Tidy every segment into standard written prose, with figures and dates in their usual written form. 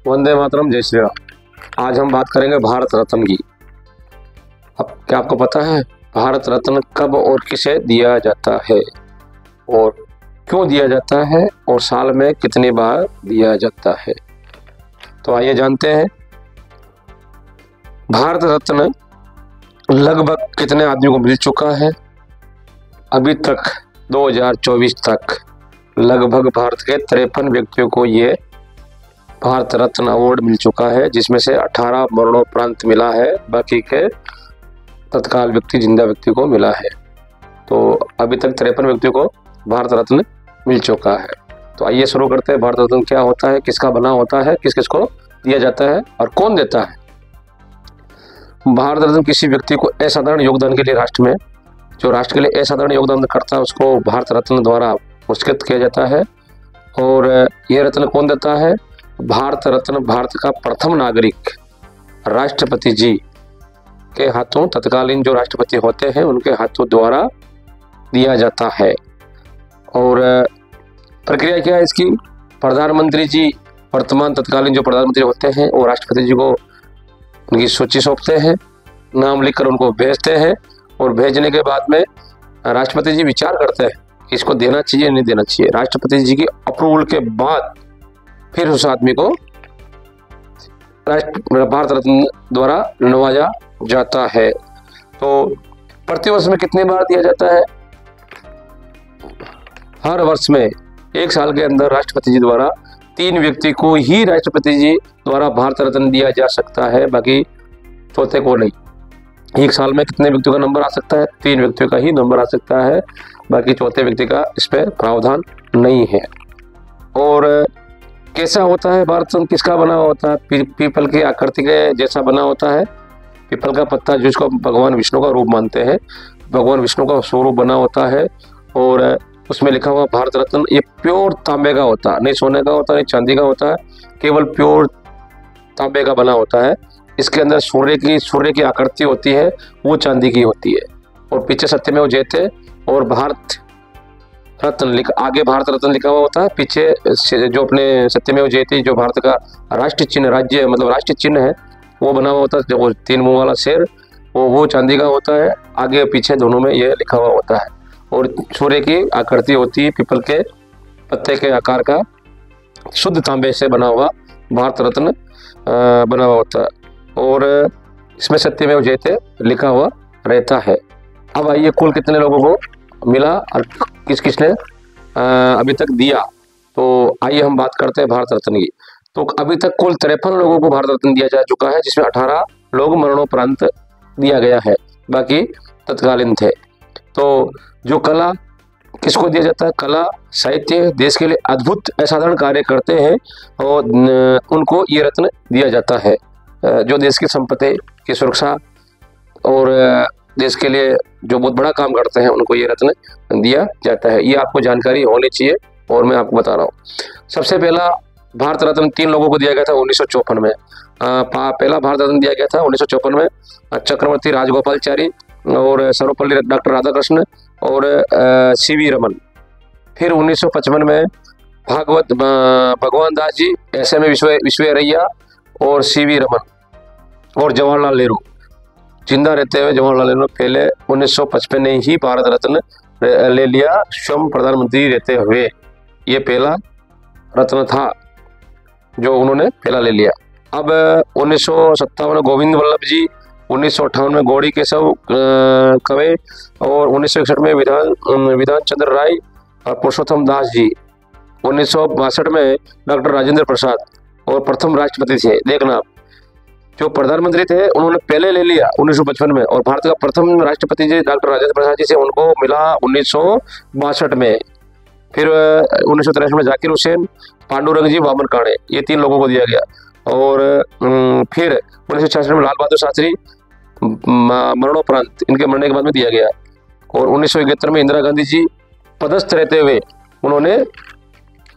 वंदे मातरम, जय श्री राम। आज हम बात करेंगे भारत रत्न की। अब क्या आपको पता है भारत रत्न कब और किसे दिया जाता है और क्यों दिया जाता है और साल में कितनी बार दिया जाता है? तो आइए जानते हैं। भारत रत्न लगभग कितने आदमी को मिल चुका है? अभी तक 2024 तक लगभग भारत के 53 व्यक्तियों को ये भारत रत्न अवार्ड मिल चुका है, जिसमें से 18 मरणोपरांत मिला है, बाकी के तत्काल व्यक्ति जिंदा व्यक्ति को मिला है। तो अभी तक 53 व्यक्तियों को भारत रत्न मिल चुका है। तो आइए शुरू करते हैं। भारत रत्न क्या होता है, किसका बना होता है, किस किस को दिया जाता है और कौन देता है? भारत रत्न किसी व्यक्ति को असाधारण योगदान के लिए राष्ट्र में, जो राष्ट्र के लिए असाधारण योगदान करता है, उसको भारत रत्न द्वारा पुरस्कृत किया जाता है। और यह रत्न कौन देता है? भारत रत्न भारत का प्रथम नागरिक राष्ट्रपति जी के हाथों, तत्कालीन जो राष्ट्रपति होते हैं उनके हाथों द्वारा दिया जाता है। और प्रक्रिया क्या है इसकी? प्रधानमंत्री जी, वर्तमान तत्कालीन जो प्रधानमंत्री होते हैं, वो राष्ट्रपति जी को उनकी सूची सौंपते हैं, नाम लिखकर उनको भेजते हैं और भेजने के बाद में राष्ट्रपति जी विचार करते हैं कि इसको देना चाहिए नहीं देना चाहिए। राष्ट्रपति जी की अप्रूवल के बाद फिर उस आदमी को भारत रत्न द्वारा नवाजा जाता है। तो प्रतिवर्ष में कितनी बार दिया जाता है? हर वर्ष में 1 साल के अंदर राष्ट्रपति जी द्वारा 3 व्यक्ति को ही राष्ट्रपति जी द्वारा भारत रत्न दिया जा सकता है, बाकी चौथे को नहीं। 1 साल में कितने व्यक्तियों का नंबर आ सकता है? 3 व्यक्तियों का ही नंबर आ सकता है, बाकी चौथे व्यक्ति का इस पर प्रावधान नहीं है। और कैसा होता है भारत रत्न, किसका बना होता है? पीपल की आकृति के जैसा बना होता है। पीपल का पत्ता जिसको भगवान विष्णु का रूप मानते हैं, भगवान विष्णु का स्वरूप बना होता है। और उसमें लिखा हुआ भारत रत्न, ये प्योर तांबे का होता है, नहीं सोने का होता, नहीं चांदी का होता है, केवल प्योर तांबे का बना होता है। इसके अंदर सूर्य की आकृति होती है, वो चांदी की होती है। और पीछे सत्यमेव जयते और भारत रत्न आगे भारत रत्न लिखा हुआ होता है, पीछे जो अपने सत्यमेव जयते जो भारत का राष्ट्रीय चिन्ह, राज्य मतलब राष्ट्रीय चिन्ह है, वो बना हुआ होता है। जो 3 मुंह वाला शेर, वो चांदी का होता है, आगे पीछे दोनों में ये लिखा हुआ होता है। और सूर्य की आकृति होती है, पीपल के पत्ते के आकार का शुद्ध तांबे से बना हुआ भारत रत्न बना हुआ होता है। और इसमें सत्यमेव जयते लिखा हुआ रहता है। अब आइए कुल कितने लोगों को मिला और किस किसने अभी तक दिया? तो आइए हम बात करते हैं भारत रत्न की। तो अभी तक कुल 53 लोगों को भारत रत्न दिया जा चुका है, जिसमें 18 लोग मरणोपरांत दिया गया है, बाकी तत्कालीन थे। तो जो कला किसको दिया जाता है? कला साहित्य देश के लिए अद्भुत असाधारण कार्य करते हैं और उनको ये रत्न दिया जाता है। जो देश की संपत्ति की सुरक्षा और देश के लिए जो बहुत बड़ा काम करते हैं, उनको ये रत्न दिया जाता है। ये आपको जानकारी होनी चाहिए और मैं आपको बता रहा हूँ। सबसे पहला भारत रत्न 3 लोगों को दिया गया था 1954 में। पहला भारत रत्न दिया गया था 1954 में चक्रवर्ती राजगोपालचारी और सर्वपल्ली डॉक्टर राधाकृष्ण और सीवी रमन। फिर 1955 में भगवान दास जी, SM विश्वेश्वरैया और सीवी रमन और जवाहरलाल नेहरू। जिंदा रहते हुए जवाहरलाल नेहरू पहले 1955 ने ही भारत रत्न ले लिया, स्वयं प्रधानमंत्री रहते हुए। ये पहला रत्न था जो उन्होंने पहला ले लिया। अब 1957 में गोविंद वल्लभ जी, 1958 में गौड़ी केशव कवे और 1961 में विधान चंद्र राय और पुरुषोत्तम दास जी। 1962 में डॉक्टर राजेंद्र प्रसाद और प्रथम राष्ट्रपति थे। देखना, जो प्रधानमंत्री थे उन्होंने पहले ले लिया 1955 में, और भारत का प्रथम राष्ट्रपति जी डॉक्टर राजेंद्र प्रसाद जी से उनको मिला 1962 में। फिर 1963 में जाकिर हुसैन, पांडुरंग जी, वामन काणे, ये 3 लोगों को दिया गया। और फिर 1966 में लाल बहादुर शास्त्री मरणोपरांत, इनके मरने के बाद में दिया गया। और 1971 में इंदिरा गांधी जी पदस्थ रहते हुए उन्होंने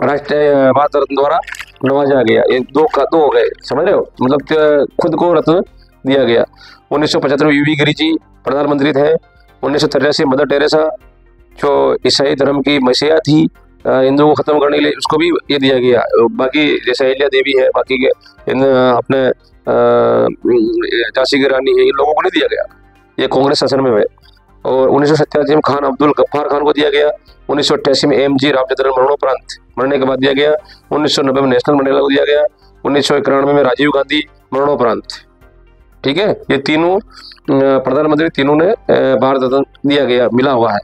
राष्ट्रीय भारत रत्न द्वारा नवाजा गया। ये 2 हो गए, समझ रहे हो, मतलब खुद को रत्न दिया गया। 1975 में वीवी गिरी जी प्रधानमंत्री थे। 1983 मदर टेरेसा जो ईसाई धर्म की मसीहा थी, हिंदुओं को खत्म करने के लिए उसको भी ये दिया गया। बाकी जैसे अहिल्या देवी है, बाकी के इन अपने झांसी की रानी है, इन लोगों को नहीं दिया गया, ये कांग्रेस शासन में है। और 1987 में खान अब्दुल गफ्फार खान को दिया गया। 1988 में एम.जी. रामचंद्रन मरणोपरांत मरने के बाद दिया गया। 1990 में नेशनल मंडेला को दिया गया। 1991 में राजीव गांधी मरणोपरांत। ठीक है, ये तीनों प्रधानमंत्री तीनों ने भारत रत्न दिया गया, मिला हुआ है।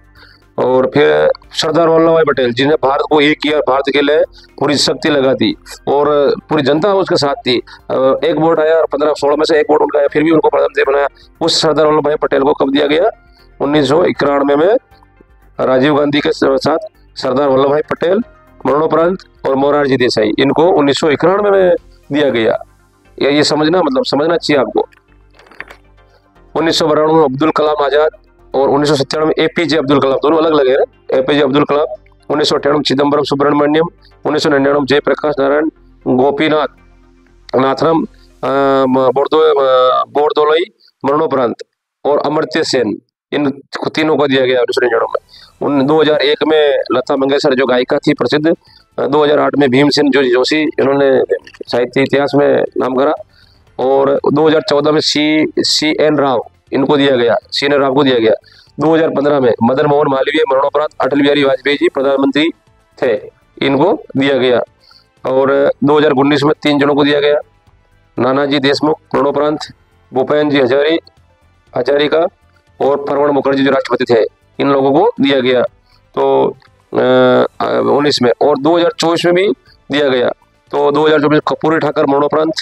और फिर सरदार वल्लभ भाई पटेल जिन्हें भारत को एक किया, भारत के लिए पूरी शक्ति लगा दी और पूरी जनता उसके साथ थी। एक वोट आया, 15-16 में से एक वोट उनका आया, फिर भी उनको प्रधानमंत्री बनाया। उस सरदार वल्लभ भाई पटेल को कब दिया गया? 1991 में राजीव गांधी के साथ सरदार वल्लभ भाई पटेल मरणोपरांत और मोरारजी देसाई, इनको 1991 में दिया गया। ये समझना, मतलब समझना चाहिए आपको। 1992 में अब्दुल कलाम आजाद और 1997 में ए.पी.जे. अब्दुल कलाम, दोनों अलग अलग है। ए.पी.जे. अब्दुल कलाम, 1998 में चिदम्बरम सुब्रमण्यम, 1999 में जयप्रकाश नारायण, गोपीनाथ नाथरम बोरदोलोई मरणोपरांत और अमर्त्य सेन, इन तीनों को दिया गया 1999 में। 2001 में लता मंगेशकर जो गायिका थी प्रसिद्ध, 2008 में भीमसेन जोशी, इन्होंने साहित्य इतिहास में नाम करा। और 2014 में सी.एन. राव, इनको दिया गया, सी.एन. राव को दिया गया। 2015 में मदन मोहन मालवीय मरणोपरांत, अटल बिहारी वाजपेयी जी प्रधानमंत्री थे, इनको दिया गया। और 2019 में 3 जनों को दिया गया, नानाजी देशमुख मरणोपरांत, भूपेन जी हजारिका और प्रणब मुखर्जी जो राष्ट्रपति थे, इन लोगों को दिया गया। तो 19 में और 2024 में भी दिया गया। तो 2024 में कर्पूरी ठाकर मरणोपरांत,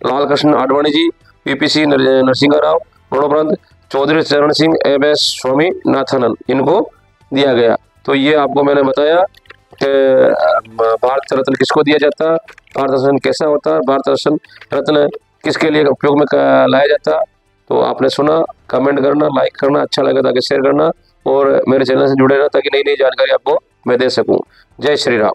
लाल कृष्ण आडवाणी जी, पी.पी.सी. नरसिंहा राव मरणोपरांत, चौधरी चरण सिंह, एम.एस. स्वामीनाथन, इनको दिया गया। तो ये आपको मैंने बताया कि भारत रत्न किसको दिया जाता, भारत रत्न कैसा होता, भारत रत्न किसके लिए उपयोग में लाया जाता। तो आपने सुना, कमेंट करना, लाइक करना, अच्छा लगा ताकि शेयर करना और मेरे चैनल से जुड़े रहना ताकि नई नई जानकारी आपको मैं दे सकूं। जय श्री राम।